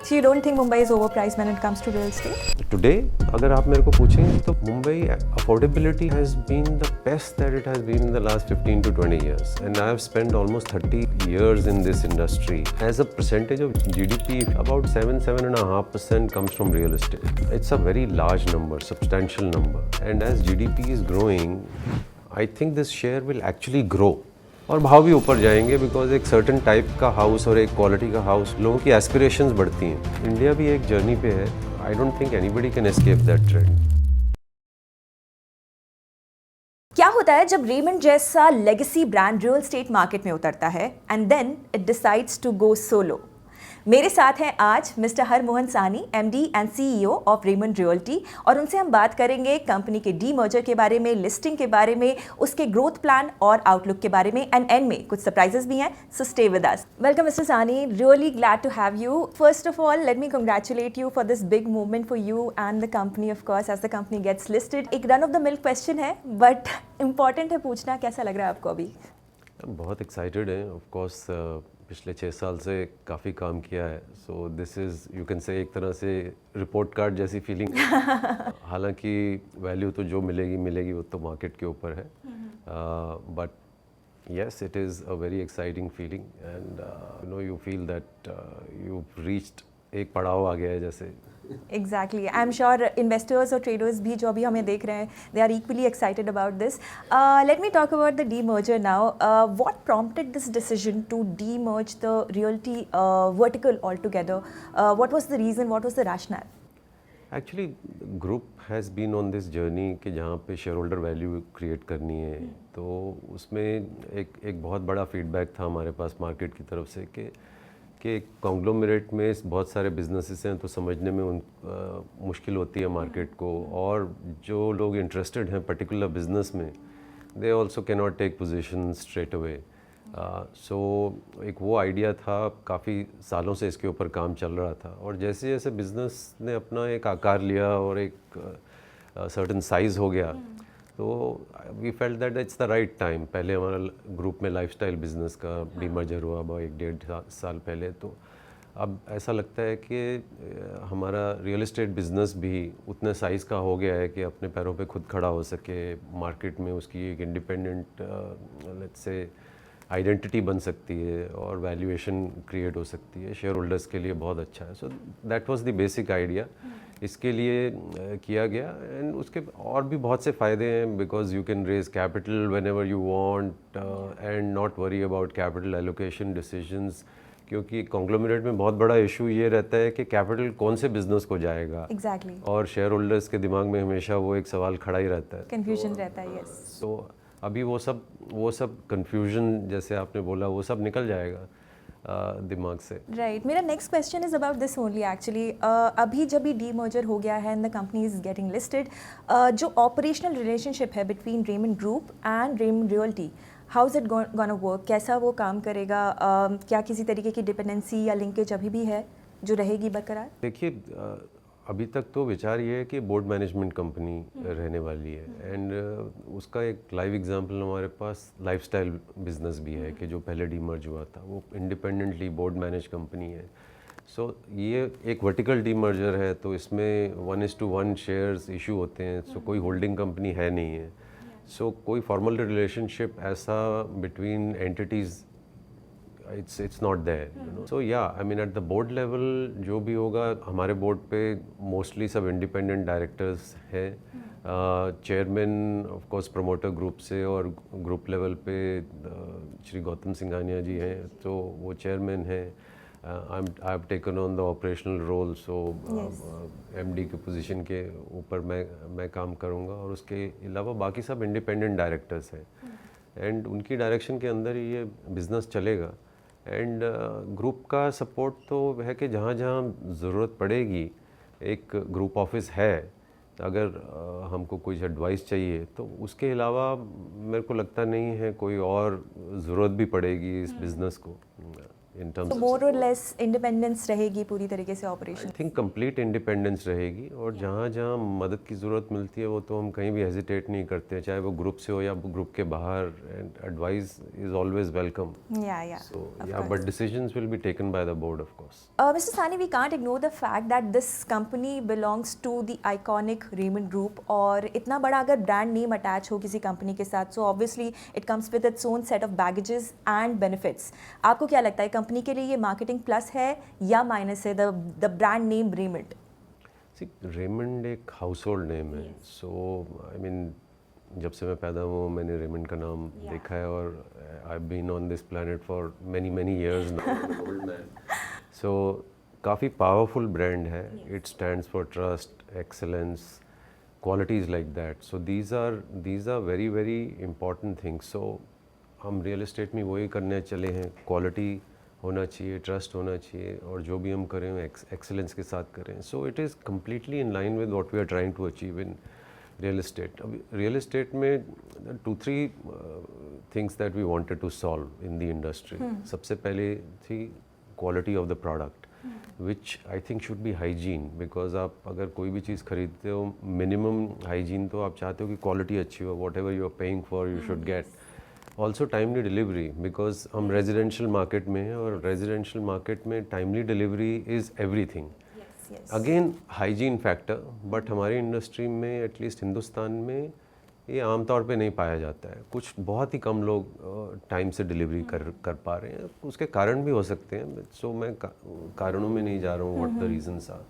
So you don't think Mumbai is overpriced when it comes to real estate? Today, अगर आप मेरे को पूछेंगे तो Mumbai affordability has been the best that it has been in the last 15 to 20 years, and I have spent almost 30 years in this industry. As a percentage of GDP, about 7.5% comes from real estate. It's a very large number, substantial number, and as GDP is growing, I think this share will actually grow. और भाव भी ऊपर जाएंगे because एक certain type का house और एक quality का हाउस, लोगों की एस्पिरेशंस बढ़ती हैं. इंडिया भी एक जर्नी पे है. I don't think anybody can escape that trend. क्या होता है जब रेमंड जैसा legacy brand real estate market में उतरता है and then it decides to go solo? मेरे साथ हैं आज mister Harmohan Sahni, MD and CEO of Raymond realty, और उनसे हम बात करेंगे कंपनी के डी मर्जर के बारे में, लिस्टिंग के बारे में, उसके ग्रोथ प्लान और आउटलुक के बारे में, एंड में कुछ सरप्राइजेस भी हैं. So stay with us. Welcome mister Sahni, really glad to have you. First of all let me congratulate you for this big movement for you and the company. Of course as the company gets listed, एक run of the mill question है but important है पूछना, कैसा लग रहा है आपको अभी? बहुत एक्साइटेड हैं. ऑफ कोर्स पिछले 6 साल से काफ़ी काम किया है. So this is, you can say, एक तरह से रिपोर्ट कार्ड जैसी फीलिंग. हालांकि वैल्यू तो जो मिलेगी वो तो मार्केट के ऊपर है, but yes, it is a very exciting feeling and you feel that you reached, एक पड़ाव आ गया है जैसे. Exactly. I'm sure investors or traders भी जो अभी हमें देख रहे हैं, they are equally excited about this. Let me talk about the demerger now. What prompted this decision to demerge the realty vertical altogether? What was the reason? What was the rationale? Actually, group has been on this journey कि जहाँ पे shareholder value create करनी है. तो उसमें एक बहुत बड़ा feedback था हमारे पास मार्केट की तरफ से कि कॉन्ग्लोमरेट में बहुत सारे बिजनेसेस हैं तो समझने में मुश्किल होती है मार्केट को, और जो लोग इंटरेस्टेड हैं पर्टिकुलर बिजनेस में, they also can not take position straight away. So एक वो आइडिया था, काफ़ी सालों से इसके ऊपर काम चल रहा था, और जैसे जैसे बिज़नेस ने अपना एक आकार लिया और एक सर्टेन साइज़ हो गया, तो we felt that it's the right time. पहले हमारा ग्रुप में लाइफस्टाइल बिजनेस का डीमर्जर हुआ about 1.5 साल पहले, तो अब ऐसा लगता है कि हमारा रियल एस्टेट बिज़नेस भी उतने साइज़ का हो गया है कि अपने पैरों पे खुद खड़ा हो सके, मार्केट में उसकी एक इंडिपेंडेंट लेट्स से आइडेंटिटी बन सकती है और वैल्यूएशन क्रिएट हो सकती है. शेयर होल्डर्स के लिए बहुत अच्छा है. So that was the basic idea. इसके लिए किया गया, एंड उसके और भी बहुत से फ़ायदे हैं because you can raise capital whenever you want and not worry about capital allocation decisions, क्योंकि कॉन्ग्लोमरेट में बहुत बड़ा इशू ये रहता है कि कैपिटल कौन से बिजनेस को जाएगा. Exactly. और शेयर होल्डर्स के दिमाग में हमेशा वो एक सवाल खड़ा ही रहता है, कंफ्यूजन रहता है. यस. तो अभी वो सब कंफ्यूजन जैसे आपने बोला वो सब निकल जाएगा दिमाग से. राइट. मेरा next question is about this only actually. अभी जब भी डीमर्जर हो गया है and the company is getting listed, जो ऑपरेशनल रिलेशनशिप है between Raymond group and Raymond realty, how is it gonna work? कैसा वो काम करेगा? क्या किसी तरीके की डिपेंडेंसी या लिंकेज अभी भी है जो रहेगी बरकरार? देखिए, अभी तक तो विचार ये है कि बोर्ड मैनेजमेंट कंपनी रहने वाली है, एंड उसका एक लाइव एग्जांपल हमारे पास लाइफस्टाइल बिजनेस भी है कि जो पहले डीमर्ज हुआ था वो इंडिपेंडेंटली बोर्ड मैनेज कंपनी है. सो ये एक वर्टिकल डीमर्जर है, तो इसमें 1:1 शेयर्स इशू होते हैं. सो कोई होल्डिंग कंपनी है नहीं है. सो कोई फॉर्मल रिलेशनशिप ऐसा between entities it's not there, you know. So yeah, I mean at the board level जो भी होगा, हमारे बोर्ड पे मोस्टली सब इंडिपेंडेंट डायरेक्टर्स हैं. Chairman of course promoter group से, और ग्रुप लेवल पे श्री गौतम सिंघानिया जी हैं, तो वो चेयरमैन हैं. I have taken on the operational role, so MD की पोजीशन के ऊपर मैं काम करूँगा, और उसके अलावा बाकी सब इंडिपेंडेंट डायरेक्टर्स हैं, एंड उनकी डायरेक्शन के अंदर ही ये बिज़नेस चलेगा. एंड ग्रुप का सपोर्ट तो है कि जहाँ जहाँ ज़रूरत पड़ेगी, एक ग्रुप ऑफिस है, अगर हमको कुछ एडवाइस चाहिए तो उसके अलावा मेरे को लगता नहीं है कोई और ज़रूरत भी पड़ेगी इस बिज़नेस को. in terms तो of मोर और लेस इंडिपेंडेंस रहेगी पूरी तरीके से I operation. Think complete independence रहेगी और जहाँ जहाँ मदद की ज़रूरत मिलती है वो तो हम कहीं भी हेजिटेट नहीं करते, चाहे वो ग्रुप से हो या ग्रुप के बाहर, and advice is always welcome. या So yeah, but decisions will be taken by the board, of course. Mr. Sani, we can't ignore the fact that this company belongs to the iconic Raymond Group और इतना बड़ा अगर brand name attach हो किसी company के साथ, so obviously it comes with its own set of baggages and benefits. आपको क्या लगता है कंपनी के लिए ये मार्केटिंग प्लस है या माइनस है, the brand name Raymond? See, Raymond एक हाउसहोल्ड नेम है, so I mean जब से मैं पैदा हुआ मैंने रेमंड का नाम देखा है और I been on this planet for many years now. So काफ़ी पावरफुल ब्रांड है, it stands for trust, excellence, qualities like that. So these are very very important things. So हम रियल एस्टेट में वही करने चले हैं, क्वालिटी होना चाहिए, ट्रस्ट होना चाहिए और जो भी हम करें एक्सेलेंस के साथ करें। So it is completely in line with what we are trying to achieve in real estate. अभी रियल एस्टेट में 2-3 things that we wanted to solve in the industry. सबसे पहले थी quality of the product, which I think should be hygiene, because आप अगर कोई भी चीज़ खरीदते हो मिनिमम हाइजीन तो आप चाहते हो कि क्वालिटी अच्छी हो, whatever you are paying for you should get. Also timely delivery, because हम रेजिडेंशियल मार्केट में हैं और रेजिडेंशियल मार्केट में timely delivery is everything. Again hygiene factor, but हमारी इंडस्ट्री में एटलीस्ट हिंदुस्तान में ये आमतौर पे नहीं पाया जाता है। कुछ बहुत ही कम लोग टाइम से डिलीवरी कर पा रहे हैं, उसके कारण भी हो सकते हैं। सो मैं कारणों में नहीं जा रहा हूँ, what the reasons are.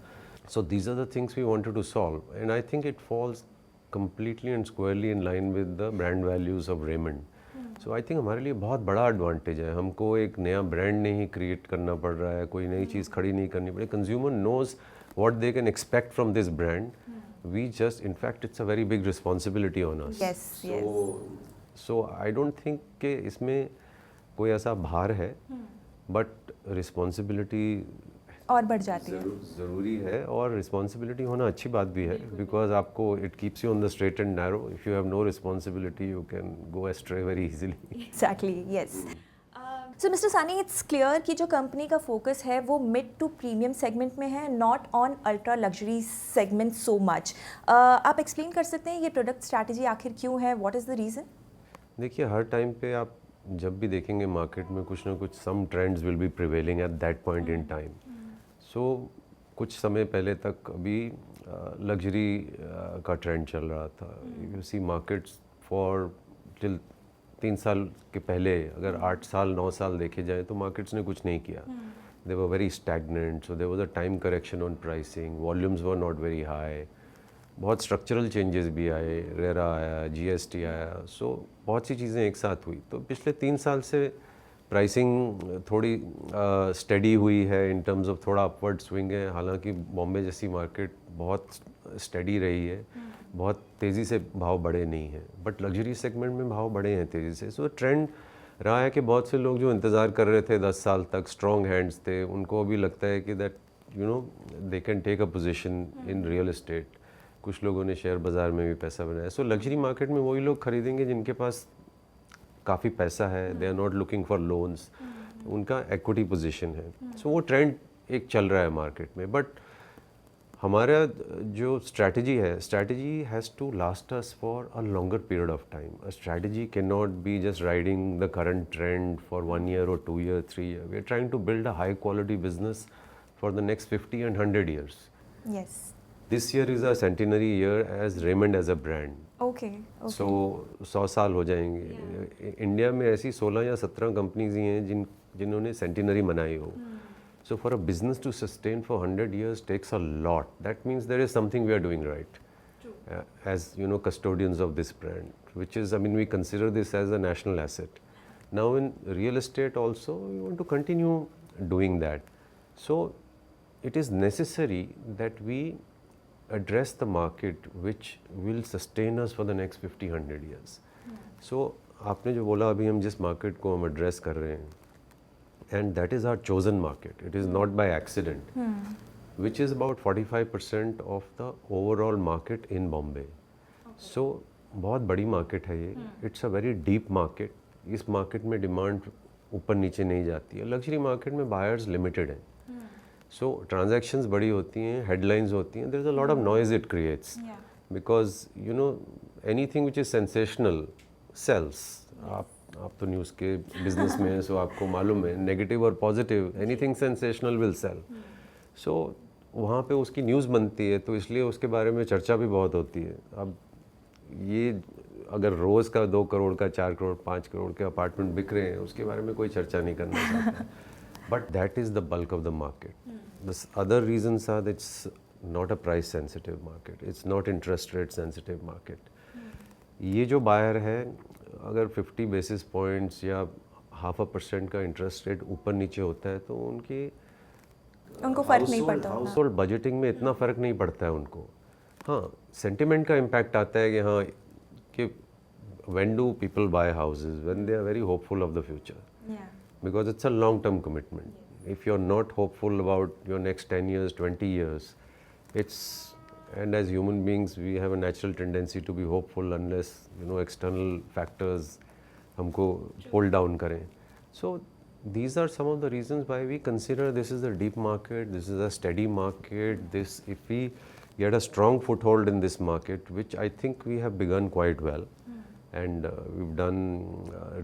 So these are the things we wanted to solve and I think it falls completely and squarely in line with the brand values of Raymond. So I think हमारे लिए बहुत बड़ा advantage है, हमको एक नया brand नहीं create करना पड़ रहा है, कोई नई चीज़ खड़ी नहीं करनी पड़ी। Consumer knows what they can expect from this brand. We just in fact it's a very big responsibility on us. So I don't think कि इसमें कोई ऐसा भार है, बट रिस्पॉन्सिबिलिटी और बढ़ जाती है। ज़रूरी है और रिस्पॉन्सिबिलिटी होना अच्छी बात भी है, बिकॉज आपको it keeps you on the straight and narrow. If you have no responsibility you can go astray very easily. Exactly, yes. So mister Sahni, it's clear कि जो कंपनी का फोकस है वो मिड टू प्रीमियम सेगमेंट में है, not on ultra luxury segment so much. आप explain कर सकते हैं ये प्रोडक्ट स्ट्रैटेजी आखिर क्यों है, व्हाट इज़ द रीज़न? देखिए, हर टाइम पे आप जब भी देखेंगे मार्केट में कुछ ना कुछ some trends will be prevailing at that point in time. So कुछ समय पहले तक अभी लग्जरी का ट्रेंड चल रहा था। You see markets for till 3 साल के पहले अगर 8 साल 9 साल देखे जाए तो मार्केट्स ने कुछ नहीं किया। They were very stagnant, so there was a time correction on pricing, volumes were not very high, बहुत स्ट्रक्चरल चेंजेस भी आए, रेरा आया, जीएसटी आया, सो बहुत सी चीज़ें एक साथ हुई। तो पिछले 3 साल से प्राइसिंग थोड़ी स्टडी हुई है इन टर्म्स ऑफ थोड़ा अपवर्ड स्विंग है। हालांकि बॉम्बे जैसी मार्केट बहुत स्टडी रही है, बहुत तेज़ी से भाव बढ़े नहीं हैं, बट लग्जरी सेगमेंट में भाव बढ़े हैं तेज़ी से। सो ट्रेंड रहा है कि बहुत से लोग जो इंतज़ार कर रहे थे 10 साल तक, स्ट्रॉन्ग हैंड्स थे, उनको अभी लगता है कि that you know they can take a position in real estate. कुछ लोगों ने शेयर बाज़ार में भी पैसा बनाया। सो लग्जरी मार्केट में वही लोग खरीदेंगे जिनके पास काफ़ी पैसा है, they are not looking for loans, उनका इक्विटी पोजीशन है। सो वो ट्रेंड एक चल रहा है मार्केट में। बट हमारा जो स्ट्रैटेजी है, strategy has to last us for a longer period of time. A strategy can not be just riding the current trend for 1 year or 2 year, 3 year. We are trying to build a high quality business for the next 50 and 100 years. Yes. This year is a centenary year as Raymond as a brand. Okay. सो 100 साल हो जाएंगे। India में ऐसी 16 या 17 companies ही हैं जिन्होंने centenary मनाई हो। So for a business to sustain for 100 years takes a lot. That means there is something we are doing right as you know custodians of this brand, which is, I mean, we consider this as a national asset. Now in real estate also we want to continue doing that. So it is necessary that we address the market which will sustain us for the next 50-100 years. So आपने जो बोला अभी हम जिस market को हम address कर रहे हैं, and that is our chosen market. It is not by accident, which is about 45% of the overall market in Bombay. So बहुत बड़ी मार्केट है ये, it's a very deep market. इस मार्केट में डिमांड ऊपर नीचे नहीं जाती है। लग्जरी मार्केट में बायर्स लिमिटेड हैं, सो ट्रांजैक्शंस बड़ी होती हैं, हेडलाइंस होती हैं, there is a lot of noise it creates, because you know anything which is sensational sells. आप तो न्यूज़ के बिजनेस में हैं, सो आपको मालूम है नेगेटिव और positive, anything sensational will sell. So वहाँ पे उसकी न्यूज़ बनती है, तो इसलिए उसके बारे में चर्चा भी बहुत होती है। अब ये अगर रोज़ का 2 करोड़ का, 4 करोड़, 5 करोड़ के अपार्टमेंट बिक रहे हैं, उसके बारे में कोई चर्चा नहीं करना चाहता है। But that is the bulk of the market. The other reasons are it's not a price sensitive market, it's not interest rate sensitive market. ये जो बायर है, अगर 50 बेसिस पॉइंट्स या 0.5% का इंटरेस्ट रेट ऊपर नीचे होता है, तो उनको फ़र्क नहीं पड़ता। हाउस होल्ड बजटिंग में इतना फ़र्क नहीं पड़ता है उनको। हाँ, सेंटिमेंट का इम्पैक्ट आता है कि हाँ, कि when do people buy houses? When they are very hopeful of the future. Yeah. Because it's a long-term commitment. If you're not hopeful about your next 10 years, 20 years, and as human beings, we have a natural tendency to be hopeful unless, external factors हमको pull down करें. So these are some of the reasons why we consider this is a deep market, this is a steady market. If we get a strong foothold in this market, which I think we have begun quite well, and we've done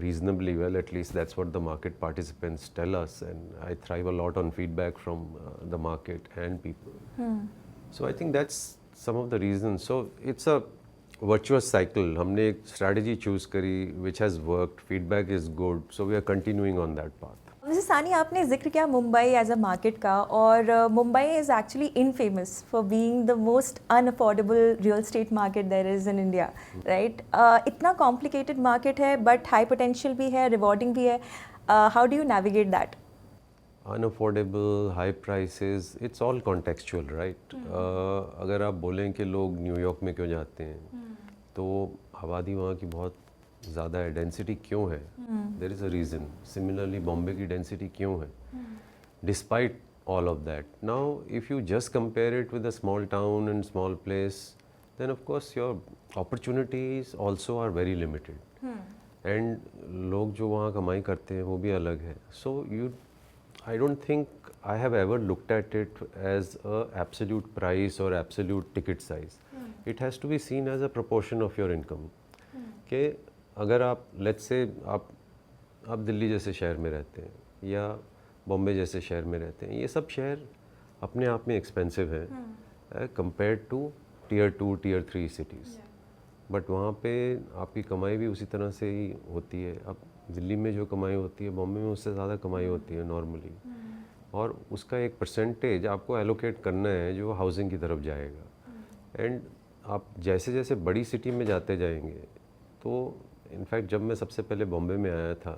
reasonably well, at least that's what the market participants tell us, and I thrive a lot on feedback from the market and people. So I think that's some of the reasons. So it's a virtuous cycle. हमने एक strategy choose करी which has worked, feedback is good, so we are continuing on that path. Mrs सानी, आपने जिक्र किया Mumbai as a market का, और Mumbai is actually infamous for being the most unaffordable real estate market there is in India, right? इतना complicated market है, but high potential भी है, रिवॉर्डिंग भी है. How do you navigate that? Unaffordable, high prices, it's all contextual, right? अगर आप बोलें कि लोग न्यूयॉर्क में क्यों जाते हैं, तो आबादी वहाँ की बहुत ज़्यादा है, डेंसिटी क्यों है, there is a reason. Similarly Bombay की डेंसिटी क्यों है, despite all of that. Now if you just compare it with a small town and small place, then of course your opportunities also are very limited. And लोग जो वहाँ कमाई करते हैं वो भी अलग है. So I don't think I have ever looked at it as a absolute price or absolute ticket size. It has to be seen as a proportion of your income. कि अगर आप let's say आप दिल्ली जैसे शहर में रहते हैं या बॉम्बे जैसे शहर में रहते हैं, ये सब शहर अपने आप में एक्सपेंसिव है compare to tier 2, tier 3 cities. But वहाँ पे आपकी कमाई भी उसी तरह से ही होती है. अब दिल्ली में जो कमाई होती है, बॉम्बे में उससे ज़्यादा कमाई होती है नॉर्मली, और उसका एक परसेंटेज आपको एलोकेट करना है जो हाउसिंग की तरफ जाएगा. एंड आप जैसे जैसे बड़ी सिटी में जाते जाएंगे, तो इनफैक्ट जब मैं सबसे पहले बॉम्बे में आया था,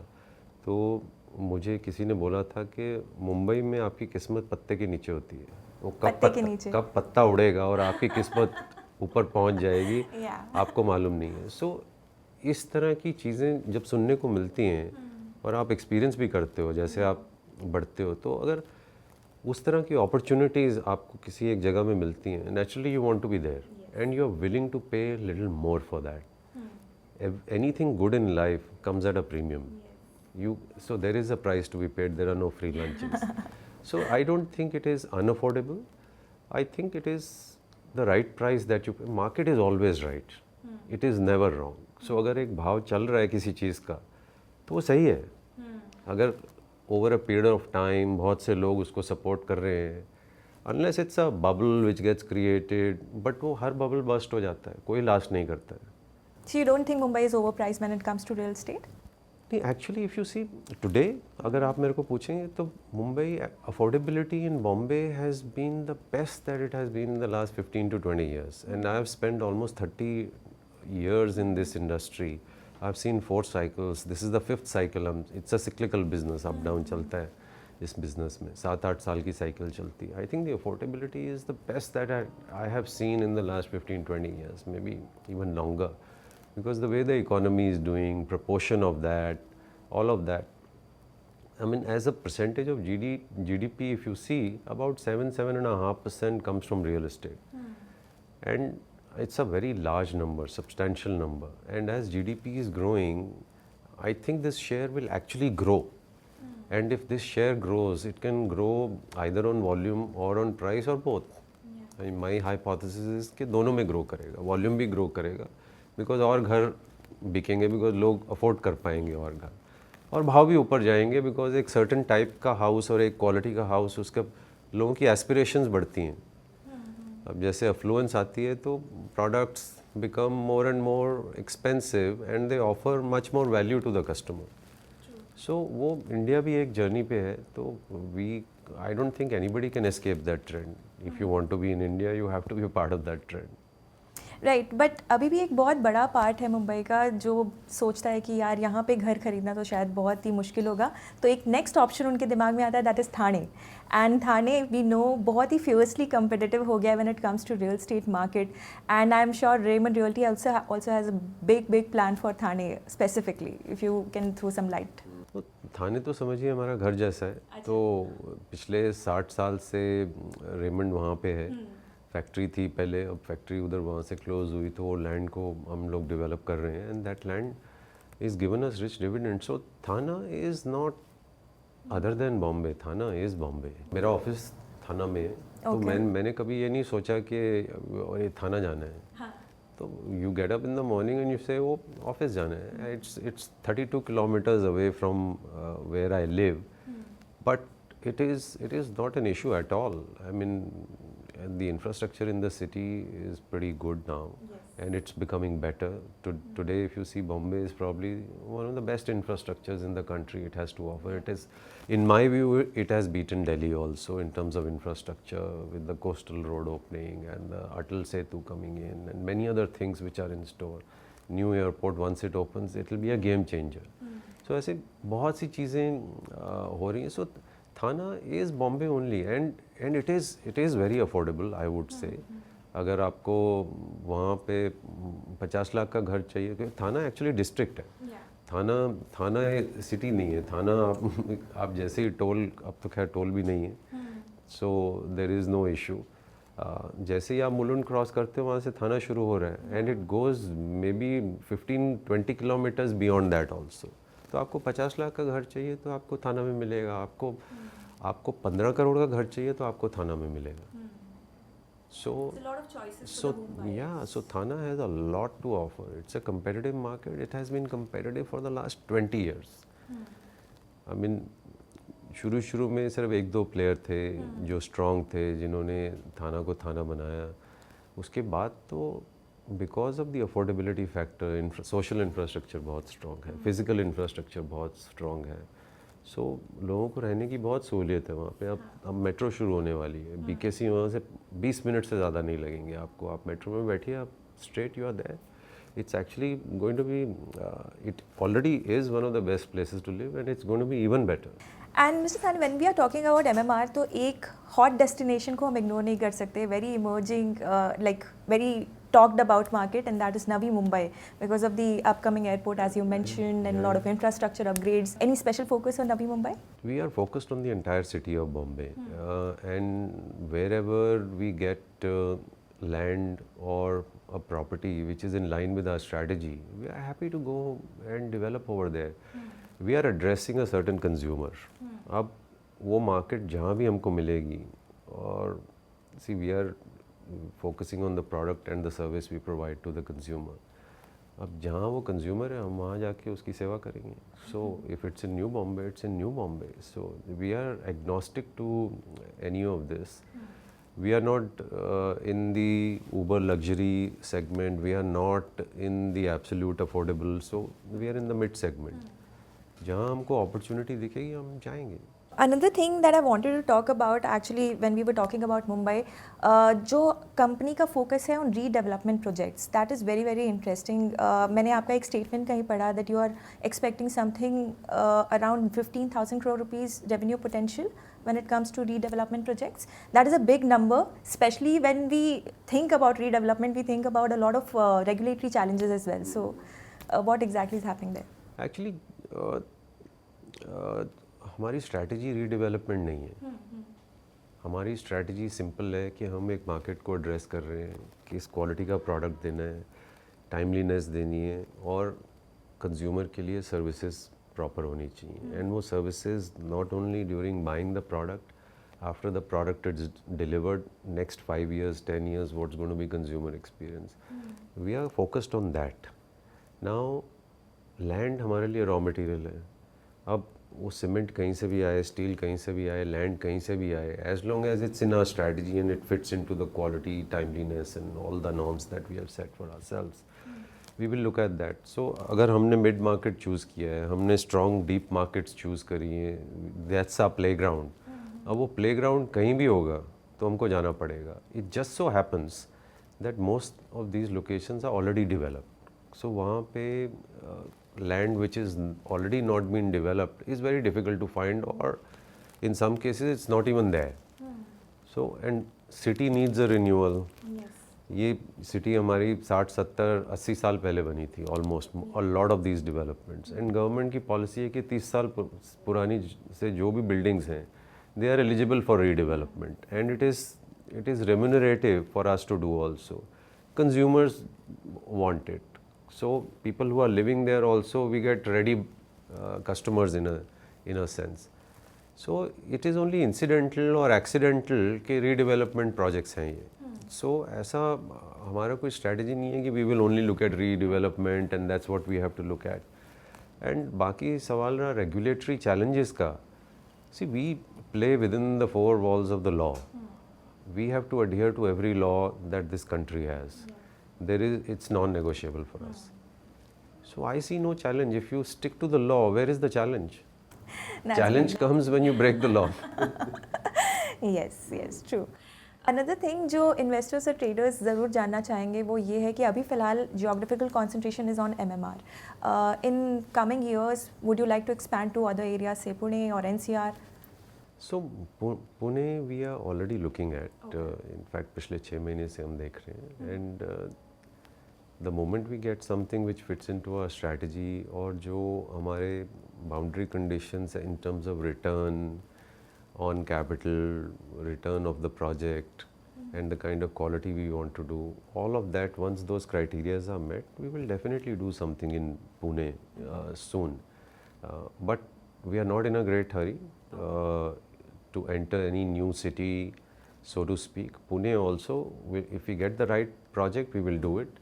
तो मुझे किसी ने बोला था कि मुंबई में आपकी किस्मत पत्ते के नीचे होती है. वो कब पत्ता उड़ेगा और आपकी किस्मत ऊपर पहुंच जाएगी, आपको मालूम नहीं है. सो इस तरह की चीज़ें जब सुनने को मिलती हैं और आप एक्सपीरियंस भी करते हो जैसे आप बढ़ते हो, तो अगर उस तरह की अपॉर्चुनिटीज़ आपको किसी एक जगह में मिलती हैं, naturally you want to be there and you are willing to pay little more for that. Anything good in life comes at a premium. So there is a price to be paid. There are no free lunches. So I don't think it is unaffordable. I think it is the right price that you pay. Market is always right. It is never wrong. So अगर एक भाव चल रहा है किसी चीज़ का, तो वो सही है. अगर over a period of time बहुत से लोग उसको support कर रहे हैं, unless it's a bubble which gets created, but वो हर bubble burst हो जाता है, कोई last नहीं करता है. So you don't think Mumbai is overpriced when it comes to real estate? नहीं, actually if you see today, अगर आप मेरे को पूछेंगे तो Mumbai affordability in Bombay has been the best that it has been in the last 15 to 20 years, and I have spend almost 30 years in this industry. I've seen 4 cycles. This is the 5th cycle. It's a cyclical business, up down चलता है इस business में. 7-8 साल की cycle चलती है. I think the affordability is the best that I have seen in the last 15-20 years, maybe even longer. Because the way the economy is doing, proportion of that, all of that, I mean, as a percentage of GDP, if you see, about 7.5% comes from real estate. And it's a very large number, substantial number. And as GDP is growing, I think this share will actually grow. and if this share grows, it can grow either on volume or on price or both. I mean, my hypothesis is कि दोनों में grow करेगा, volume भी grow करेगा, because और घर बिकेंगे, because लोग afford कर पाएंगे और घर, और भाव भी ऊपर जाएंगे, because एक certain type का house और एक quality का house, उसका लोगों की aspirations बढ़ती हैं. अब जैसे affluence आती है तो products become more and more expensive and they offer much more value to the customer. So वो इंडिया भी एक जर्नी पे है, तो I don't think anybody can escape that trend. If you want to be in India, you have to be a part of that trend. Right but अभी भी एक बहुत बड़ा पार्ट है मुंबई का जो सोचता है कि यार यहाँ पे घर खरीदना तो शायद बहुत ही मुश्किल होगा, तो एक नेक्स्ट ऑप्शन उनके दिमाग में आता है, that is Thane. And Thane we know बहुत ही फ्यूरियसली कम्पिटिटिव हो गया when it comes to real estate market, and I am sure Raymond realty also has a big plan for Thane specifically, if you can throw some light. तो थाने तो समझिए हमारा घर जैसा है. तो पिछले 60 साल से रेमंड वहाँ पे है. फैक्ट्री थी पहले, अब फैक्ट्री उधर वहाँ से क्लोज हुई, तो वो लैंड को हम लोग डेवलप कर रहे हैं, and that land is given us rich dividend. So Thana is not other than Bombay. Thana is Bombay. मेरा ऑफिस थाना में है. तो मैंने कभी ये नहीं सोचा कि ये थाना जाना है. हाँ. तो you get up in the morning and you say वो ऑफिस जाना है. It's 32 kilometers away from where I live, but it is not an issue at all. I mean the infrastructure in the city is pretty good now. Yes. And it's becoming better. Today, if you see, Bombay is probably one of the best infrastructures in the country. It has to offer. It is, in my view, it has beaten Delhi also in terms of infrastructure, with the coastal road opening and the Atal Setu coming in and many other things which are in store. New airport, once it opens, it will be a game changer. So ऐसे बहुत सी चीज़ें हो रही हैं. So थाना is Bombay only, and it is very affordable, I would say. अगर आपको वहाँ पे 50 लाख का घर चाहिए, क्योंकि थाना एक्चुअली डिस्ट्रिक्ट है. थाना सिटी नहीं है. थाना आप जैसे ही टोल, अब तो खैर टोल भी नहीं है, सो देर इज़ नो इशू. जैसे ही आप मुलुंड क्रॉस करते हो, वहाँ से थाना शुरू हो रहा है, and it goes may be 15-20 kilometres beyond that also. तो आपको 50 लाख का घर चाहिए तो आपको थाना में मिलेगा. आपको 15 करोड़ का घर चाहिए तो आपको थाना में मिलेगा. So Thana has a lot to offer. It's a competitive market. It has been competitive for the last 20 years. I mean, शुरू में सिर्फ 1-2 प्लेयर थे जो स्ट्रॉन्ग थे, जिन्होंने थाना को थाना बनाया. उसके बाद तो because of the affordability factor, social infrastructure बहुत स्ट्रॉन्ग है, फिजिकल इंफ्रास्ट्रक्चर बहुत स्ट्रॉन्ग है. सो लोगों को रहने की बहुत सहूलियत है वहाँ पे. अब मेट्रो शुरू होने वाली है. BKC वहाँ से 20 मिनट से ज़्यादा नहीं लगेंगे आपको. आप मेट्रो में बैठिए, आप straight you are there. It's actually going to be, it already is one of the best places to live, and it's going to be even better. And Mr. Thani, when we are talking about MMR, तो एक hot destination को हम ignore नहीं कर सकते. Very emerging, like very talked about market, and that is Navi Mumbai, because of the upcoming airport, as you mentioned, and a lot of infrastructure upgrades. Any special focus on Navi Mumbai? We are focused on the entire city of Bombay, and wherever we get land or a property which is in line with our strategy, we are happy to go and develop over there. We are addressing a certain consumer. अब वो market जहाँ भी हमको मिलेगी, और see, we are focusing on the product and the service we provide to the consumer. अब जहाँ वो consumer है, हम वहाँ जाके उसकी सेवा करेंगे. So if it's in New Bombay, it's in New Bombay. So we are agnostic to any of this. We are not in the uber luxury segment. We are not in the absolute affordable. So we are in the mid segment. जहाँ हमको opportunity दिखेगी, हम जाएंगे. Another thing that I wanted to talk about, actually, when we were talking about Mumbai, जो company का focus है on redevelopment projects, that is very very interesting. मैंने आपका एक statement कहीं पढ़ा that you are expecting something around 15,000 crore rupees revenue potential when it comes to redevelopment projects. That is a big number, especially when we think about redevelopment, we think about a lot of regulatory challenges as well. So what exactly is happening there? Actually, हमारी strategy redevelopment नहीं है. हमारी strategy simple है कि हम एक market को address कर रहे हैं, किस क्वालिटी का प्रोडक्ट देना है, टाइमलीनेस देनी है, और कंज्यूमर के लिए सर्विसेज प्रॉपर होनी चाहिए एंड वो services not only during buying the product, after the product is delivered, next 5 years, 10 years, what's going to be consumer experience. We are focused on that. Now, land हमारे लिए raw material है. अब वो cement कहीं से भी आए, steel कहीं से भी आए, लैंड कहीं से भी आए, as long as it's in our strategy and it fits into the quality, timeliness and all the norms that we have set for ourselves, we will look at that. So अगर हमने mid market choose किया है, हमने strong deep markets choose करी है, that's our playground. अब वो playground कहीं भी होगा तो हमको जाना पड़ेगा. It just so happens that most of these locations are already developed. So वहाँ पे land which is already not been developed is very difficult to find, और in some cases it's not even there. So and city needs a renewal. ये city हमारी 60, 70, 80 साल पहले बनी थी almost, a lot of these developments. And government की policy है कि 30 साल पुरानी से जो भी बिल्डिंग्स हैं, they are eligible for redevelopment, and it is remunerative for us to do also. Consumers want it, so people who are living there also, we get ready customers in a sense. So it is only incidental or accidental कि redevelopment projects हैं ये. So ऐसा हमारा कोई strategy नहीं है कि we will only look at redevelopment and that's what we have to look at. And बाकी सवाल रहा regulatory challenges का. See, we play within the four walls of the law. We have to adhere to every law that this country has. It's non-negotiable for us. So I see no challenge. If you stick to the law, where is the challenge? Challenge comes when you break the law. yes, true. Another thing जो investors और traders ज़रूर जानना चाहेंगे वो ये है कि अभी फ़िलहाल geographical concentration is on MMR. In coming years would you like to expand to other areas से पुणे और NCR? So Pune we are already looking at. In fact पिछले 6 महीने से हम देख रहे हैं. And the moment we get something which fits into our strategy और जो हमारे boundary conditions in terms of return on capital, return of the project and the kind of quality we want to do, all of that, once those criteria are met, we will definitely do something in Pune soon. But we are not in a great hurry to enter any new city, so to speak. Pune also, if we get the right project, we will do it.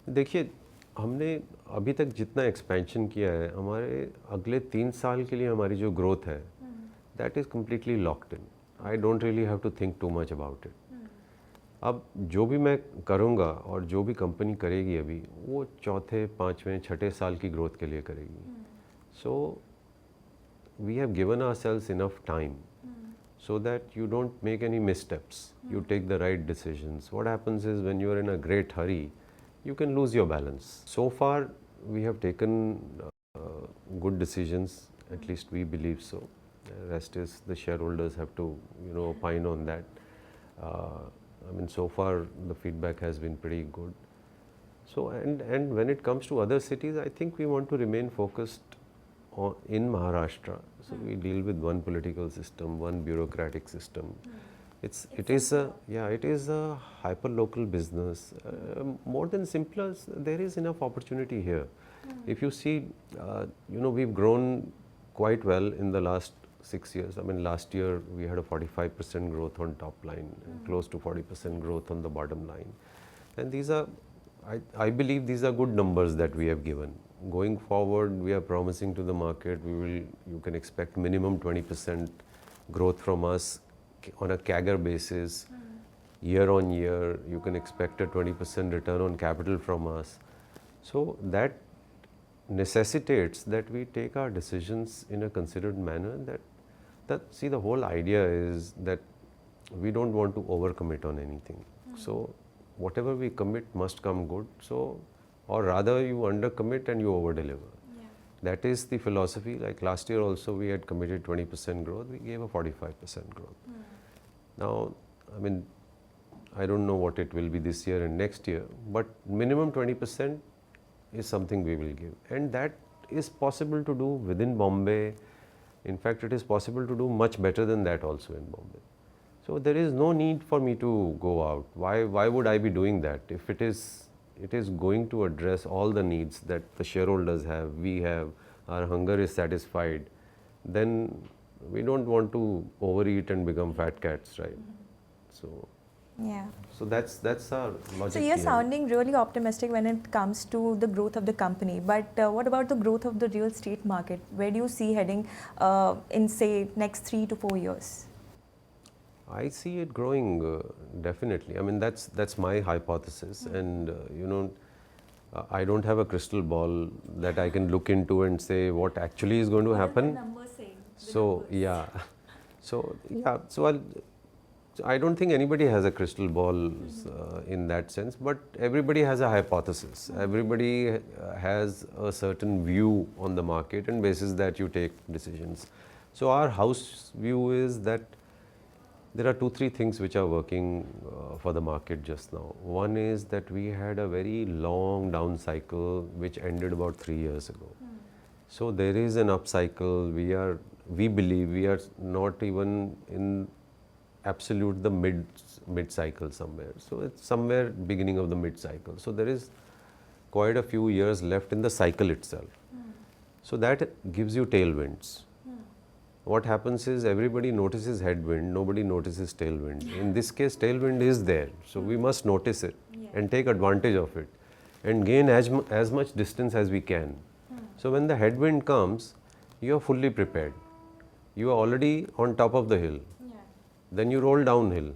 देखिए हमने अभी तक जितना expansion किया है, हमारे अगले 3 साल के लिए हमारी जो ग्रोथ है, that is completely locked in. I don't really have to think too much about it. अब जो भी मैं करूँगा और जो भी कंपनी करेगी अभी, वो चौथे, पाँचवें, छठे साल की ग्रोथ के लिए करेगी. So we have given ourselves enough time so that you don't make any missteps. You take the right decisions. What happens is when you are in a great hurry, you can lose your balance. So far, we have taken good decisions. At least we believe so. The rest is the shareholders have to, opine on that. I mean, so far the feedback has been pretty good. So, and when it comes to other cities, I think we want to remain focused in Maharashtra. So we deal with one political system, one bureaucratic system. It is a hyper local business. More than simpler, there is enough opportunity here. If you see, we've grown quite well in the last 6 years. I mean, last year we had a 45% growth on top line, close to 40% growth on the bottom line. And these are, I believe these are good numbers that we have given. Going forward, we are promising to the market, you can expect minimum 20% growth from us on a CAGR basis. Year on year, you can expect a 20% return on capital from us. So that necessitates that we take our decisions in a considered manner. See, the whole idea is that we don't want to overcommit on anything. So whatever we commit must come good. So, or rather you undercommit and you overdeliver. That is the philosophy. Like last year also we had committed 20% growth. We gave a 45% growth. Now, I mean, I don't know what it will be this year and next year, but minimum 20% is something we will give. And that is possible to do within Bombay. In fact, it is possible to do much better than that also in Bombay. So there is no need for me to go out. Why would I be doing that? If it is going to address all the needs that the shareholders have, we have, our hunger is satisfied, then we don't want to overeat and become fat cats, right? So, Yeah. so that's our logic. So you're behind it. sounding really optimistic when it comes to the growth of the company. But what about the growth of the real estate market? Where do you see heading in, say, next 3 to 4 years? I see it growing definitely. I mean, that's my hypothesis, and I don't have a crystal ball that I can look into and say what actually is going to happen. So yeah, so yeah, so I don't think anybody has a crystal ball in that sense, but everybody has a hypothesis. Everybody has a certain view on the market, and basis that you take decisions. So our house view is that there are 2-3 things which are working for the market just now. One is that we had a very long down cycle which ended about 3 years ago. So there is an up cycle. We believe we are not even in absolute the mid cycle somewhere. So it's somewhere beginning of the mid cycle. So there is quite a few years left in the cycle itself. So that gives you tailwinds. What happens is everybody notices headwind, nobody notices tailwind. In this case, tailwind is there, so we must notice it and take advantage of it and gain as much distance as we can. So when the headwind comes, you are fully prepared. You are already on top of the hill. Then you roll downhill.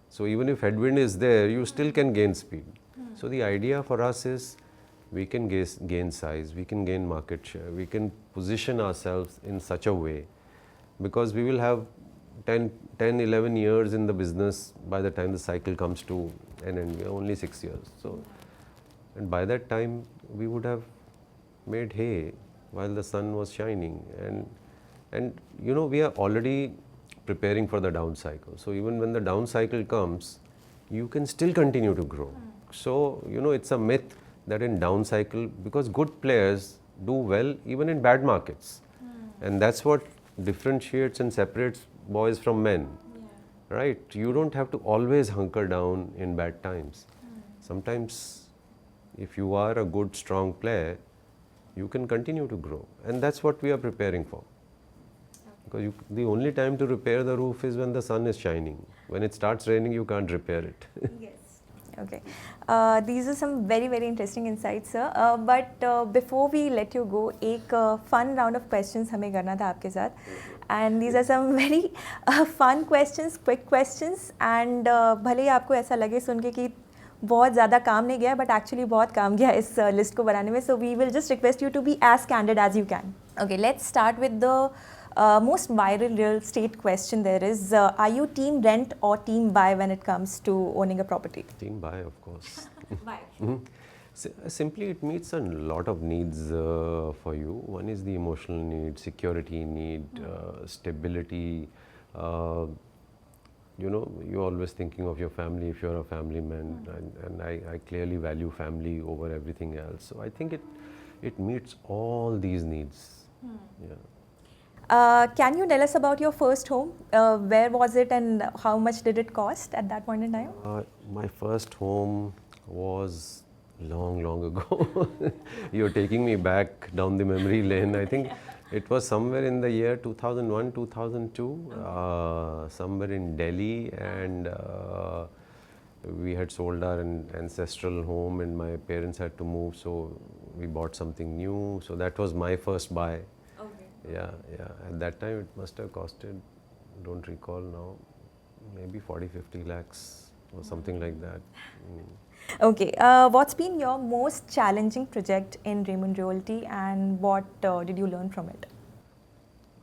So even if headwind is there, you still can gain speed. So the idea for us is we can gain size, we can gain market share, we can position ourselves in such a way, because we will have 10, 11 years in the business by the time the cycle comes to an end. We are only 6 years. So, and by that time we would have made hay while the sun was shining. And we are already preparing for the down cycle. So even when the down cycle comes, you can still continue to grow. So, it's a myth that in down cycle, because good players do well even in bad markets. And that's what differentiates and separates boys from men, right? You don't have to always hunker down in bad times. Sometimes if you are a good strong player, you can continue to grow, and that's what we are preparing for. Because the only time to repair the roof is when the sun is shining. When it starts raining, you can't repair it. Yes. Okay. These are some very, very interesting insights, sir. But before we let you go, एक fun round of questions हमें करना था आपके साथ. And these are some very fun questions, quick questions. And भले ही आपको ऐसा लगे सुन के कि बहुत ज़्यादा काम नहीं गया, but actually बहुत काम गया इस list को बनाने में. So we will just request you to be as candid as you can. Okay, let's start with the most viral real estate question there is, are you team rent or team buy when it comes to owning a property? Team buy, of course. Why? Simply, it meets a lot of needs for you. One is the emotional need, security need, stability. You're always thinking of your family if you're a family man, and I clearly value family over everything else. So I think it meets all these needs. Yeah. Can you tell us about your first home? Where was it and how much did it cost at that point in time? My first home was long ago. You're taking me back down the memory lane. I think it was somewhere in the year 2001, 2002, somewhere in Delhi, and we had sold our ancestral home and my parents had to move, so we bought something new. So that was my first buy. Yeah. At that time, it must have costed, don't recall now, maybe 40-50 lakhs or something like that. Okay. What's been your most challenging project in Raymond Realty, and what did you learn from it?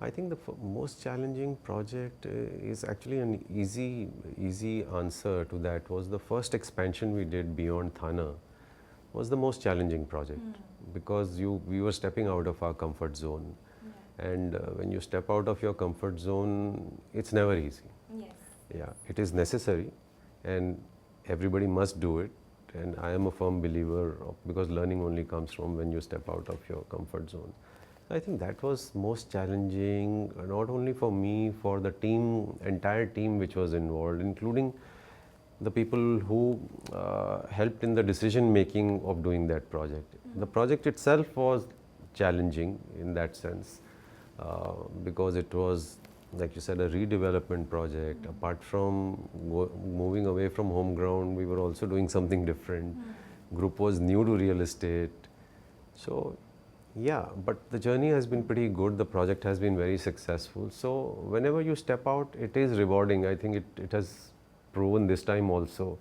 I think the most challenging project is actually an easy answer to that. Was the first expansion we did beyond Thana was the most challenging project, because we were stepping out of our comfort zone. And when you step out of your comfort zone, it's never easy. Yes. Yeah, it is necessary and everybody must do it. And I am a firm believer because learning only comes from when you step out of your comfort zone. I think that was most challenging, not only for me, for the team, entire team which was involved, including the people who helped in the decision making of doing that project. The project itself was challenging in that sense because it was, like you said, a redevelopment project. Apart from moving away from home ground, we were also doing something different. Group was new to real estate. So yeah, but the journey has been pretty good. The project has been very successful. So whenever you step out, it is rewarding. I think it has proven this time also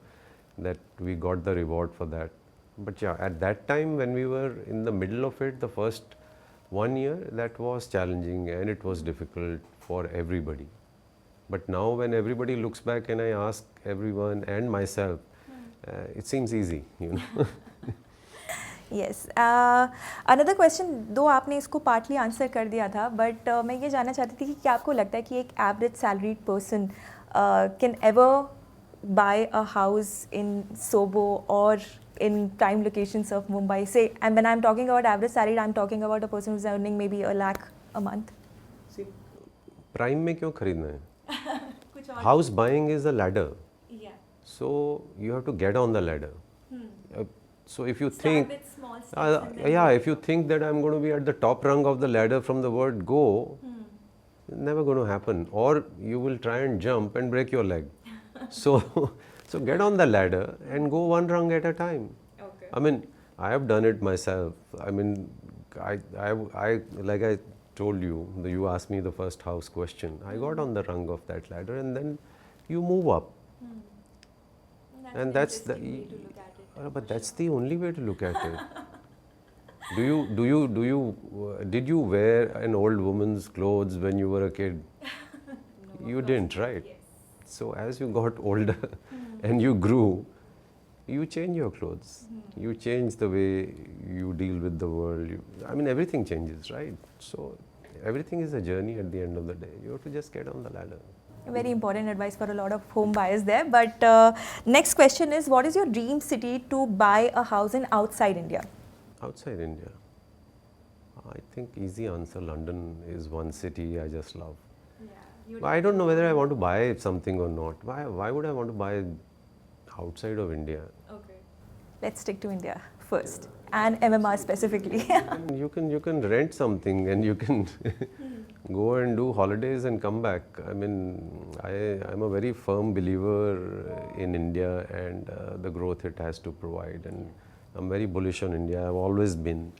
that we got the reward for that. But yeah, at that time when we were in the middle of it, the first 1 year, that was challenging and it was difficult for everybody. But now when everybody looks back and I ask everyone and myself, it seems easy, you know. Yes another question, दो आपने इसको partly answer कर दिया था, but मैं ये जानना चाहती थी कि क्या आपको लगता है कि एक average salaried person can ever buy a house in SoBo or in prime locations of Mumbai, say, and when I'm talking about average salary, I'm talking about a person who's earning maybe $1 lakh a month. See, prime में क्यों खरीदना है? कुछ और House buying is a ladder. yeah. So you have to get on the ladder. So if you think, with small steps and then yeah, if you think that I'm going to be at the top rung of the ladder from the word go, it's never going to happen. Or you will try and jump and break your leg. So get on the ladder and go one rung at a time. Okay. I mean, I have done it myself. I mean, I like I told you, you asked me the first house question. I got on the rung of that ladder and then you move up. And that's the way to look at it. but that's the only way to look at it. Did you wear an old woman's clothes when you were a kid? You didn't, right? Yes. So as you got older and you grew, you change your clothes. You change the way you deal with the world. I mean, everything changes, right? So everything is a journey at the end of the day. You have to just get on the ladder. Very important advice for a lot of home buyers there. But next question is, what is your dream city to buy a house in outside India? Outside India, I think easy answer, London is one city I just love. But I don't know whether I want to buy something or not. Why would I want to buy outside of India? Okay. Let's stick to India first, and MMR specifically. You can rent something and you can go and do holidays and come back. I mean, I'm a very firm believer in India and the growth it has to provide, and I'm very bullish on India. I've always been.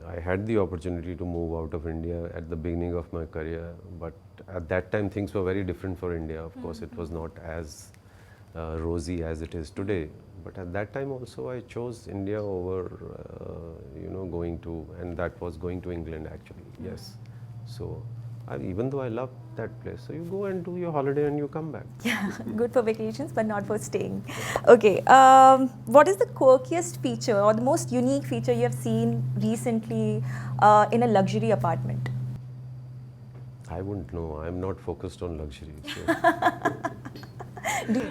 I had the opportunity to move out of India at the beginning of my career, but at that time things were very different for India. Of course, it was not as rosy as it is today. But at that time also I chose India over, going to, and that was going to England actually, yes. So even though I love that place, so you go and do your holiday and you come back. Yeah, good for vacations, but not for staying. Okay, what is the quirkiest feature or the most unique feature you have seen recently in a luxury apartment? I wouldn't know. I'm not focused on luxury. So.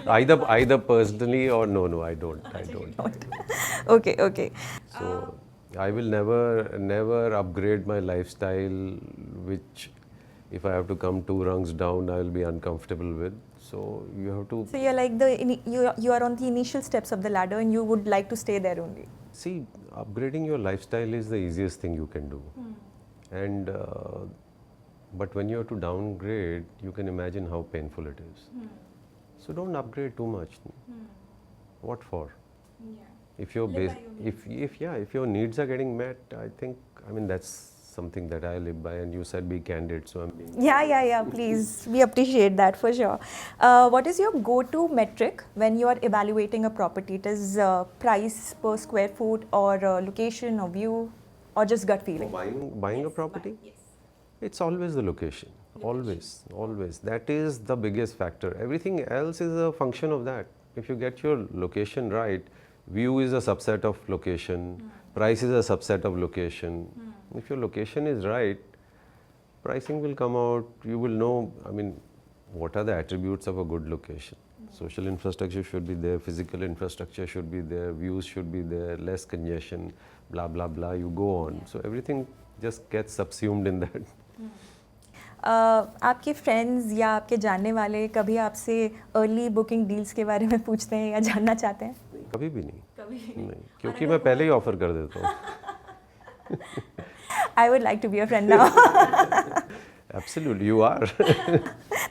either personally or no, I don't. Okay. So I will never upgrade my lifestyle, which if I have to come 2 rungs down, I will be uncomfortable with. So you have to. So you're like you are on the initial steps of the ladder, and you would like to stay there only. See, upgrading your lifestyle is the easiest thing you can do, and but when you have to downgrade, you can imagine how painful it is. So don't upgrade too much. What for? Yeah. If your base, if your needs are getting met, I mean that's something that I live by. And you said be candid, so I'm being. Yeah. Please, we appreciate that for sure. What is your go-to metric when you are evaluating a property? It is price per square foot, or location, or view, or just gut feeling? Buying a property? Yes. It's always the location. Always. That is the biggest factor. Everything else is a function of that. If you get your location right, view is a subset of location, price is a subset of location. If your location is right, pricing will come out. You will know, I mean, what are the attributes of a good location. Social infrastructure should be there, physical infrastructure should be there, views should be there, less congestion, blah, blah, blah, you go on. So everything just gets subsumed in that. आपके friends या आपके जानने वाले कभी आपसे early booking deals के बारे में पूछते हैं या जानना चाहते हैं? कभी भी नहीं, क्योंकि मैं पहले ही ऑफर कर देता हूँ. I would like to be your friend now. Absolutely, you are.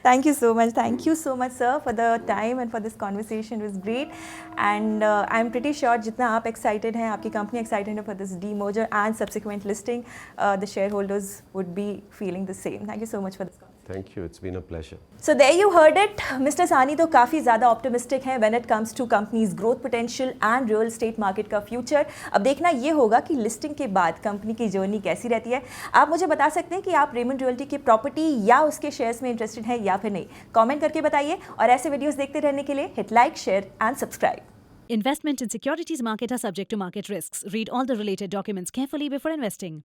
Thank you so much. Thank you so much, sir, for the time and for this conversation. It was great. And I'm pretty sure जितना आप excited हैं, आपकी company excited है for this demerger and subsequent listing, the shareholders would be feeling the same. Thank you so much for this conversation. Thank you, it's been a pleasure. So there you heard it. Mr. Sahni तो काफ़ी ज़्यादा optimistic हैं when it comes to company's growth potential and real estate market का future. अब देखना ये होगा कि listing के बाद कंपनी की जर्नी कैसी रहती है. आप मुझे बता सकते हैं कि आप रेमंड रियल्टी के प्रॉपर्टी या उसके शेयर्स में इंटरेस्टेड हैं या फिर नहीं. कमेंट करके बताइए और ऐसे वीडियोस देखते रहने के लिए hit like, share and subscribe. Investment in securities market are subject to market risks. Read all the related documents carefully before investing.